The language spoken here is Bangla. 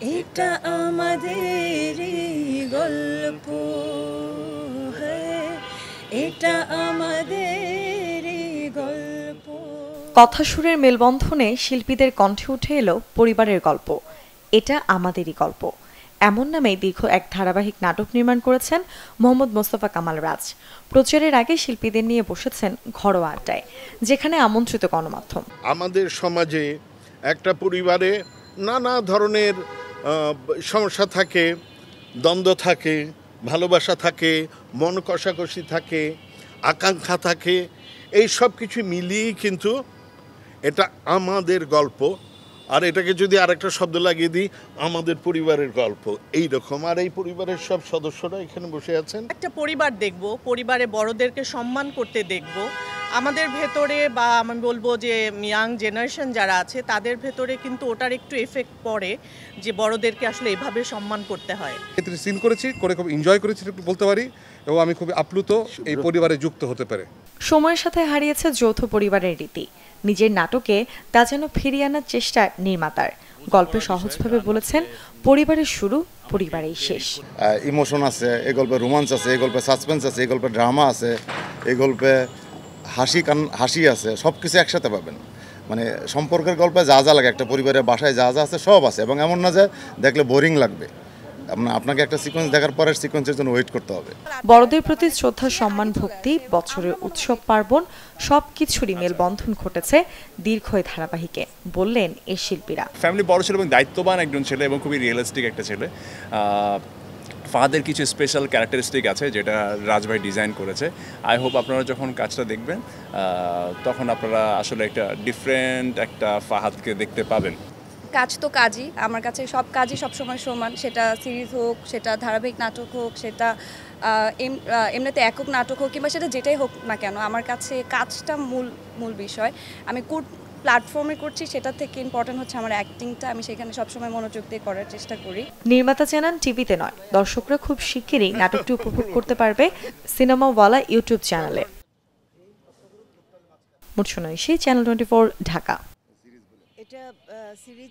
এটা আমাদেরই গল্প, হ্যাঁ এটা আমাদেরই গল্প। কথা সুরের মেলবন্ধনে শিল্পীদের কণ্ঠে উঠে এলো পরিবারের গল্প, এটা আমাদেরই গল্প। এমন নামে দীর্ঘ এক ধারাবাহিক নাটক নির্মাণ করেছেন মোহাম্মদ মোস্তফা কামাল রাজ। প্রচারের আগে শিল্পীদের নিয়ে বসেছেন ঘরোয়া আড্ডায়, যেখানে আমন্ত্রিত গণমাধ্যম। আমাদের সমাজে একটা পরিবারে নানা ধরনের সমস্যা থাকে, দ্বন্দ্ব থাকে, ভালোবাসা থাকে, মন কষাকষি থাকে, আকাঙ্ক্ষা থাকে, এই সব কিছু মিলিয়েই কিন্তু এটা আমাদের গল্প। আর এটাকে যদি আরেকটা শব্দ লাগিয়ে দিই, আমাদের পরিবারের গল্প এই রকম। আর এই পরিবারের সব সদস্যরা এখানে বসে আছেন। একটা পরিবার দেখব, পরিবারে বড়দেরকে সম্মান করতে দেখব। আমাদের ভেতরে বা আমি বলবো যে ইয়াং জেনারেশন যারা আছে তাদের ভেতরে কিন্তু ওটার একটু এফেক্ট পড়ে যে বড়দেরকে আসলে এভাবে সম্মান করতে হয়। ক্ষেত্রে সিন করেছি, করে খুব এনজয় করেছি বলতে পারি, এবং আমি খুব আপ্লুত এই পরিবারে যুক্ত হতে পারে। সময়ের সাথে হারিয়েছে যৌথ পরিবারের রীতি, নিজের নাটকে তা যেন ফিরিয়ে আনার চেষ্টা নির্মাতার। গল্পে সহজভাবে বলেছেন, পরিবারের শুরু পরিবারেই শেষ। ইমোশন আছে, এই গল্পে রোমান্স আছে, এই গল্পে সাসপেন্স আছে, এই গল্পে ড্রামা আছে, এই গল্পে হাসি আছে, সব কিছু একসাথে পাবেন। মানে সম্পর্কের গল্পে যা যা লাগে, একটা পরিবারের বাসায় যা যা আছে সব আছে, এবং এমন না যে দেখলে বোরিং লাগবে। আপনাকে একটা সিকোয়েন্স দেখার পরের সিকোয়েন্সের জন্য ওয়েট করতে হবে। বড়দের প্রতি শ্রদ্ধা, সম্মান, ভক্তি, বছরের উৎসব পার্বণ সবকিছুরই মেলবন্ধন ঘটেছে দীর্ঘ এই ধারাবাহিকে, বললেন এই শিল্পীরা। ফ্যামিলি বড় ছিল এবং দায়িত্ববান একজন ছেলে এবং খুবই রিয়েলিস্টিক একটা ছেলে। ফাদের কিছু স্পেশাল ক্যারেক্টারিস্টিক আছে যেটা রাজভাই ডিজাইন করেছে। আই হোপ আপনারা যখন কাজটা দেখবেন তখন আপনারা আসলে একটা ডিফারেন্ট একটা ফাহাদকে দেখতে পাবেন। কাজ তো কাজই, আমার কাছে সব কাজই সবসময় সমান, সেটা সিরিজ হোক, সেটা ধারাবাহিক নাটক হোক, সেটা এমনিতে একক নাটক হোক, কিংবা সেটা যেটাই হোক না কেন, আমার কাছে কাজটা মূল বিষয়। আমি কোন প্ল্যাটফর্মে করছি সেটা থেকে ইম্পর্টেন্ট হচ্ছে আমার অ্যাক্টিংটা, আমি সেখানে সবসময় মনোযোগ দিয়ে করার চেষ্টা করি। নির্মাতা জানান, টিভিতে নয়, দর্শকরা খুব শিগগিরই নাটকটি উপভোগ করতে পারবে সিনেমাওয়ালা ইউটিউব চ্যানেলে। মুর্শনা ঐশী, চ্যানেল 24, ঢাকা। এটা সিরিজ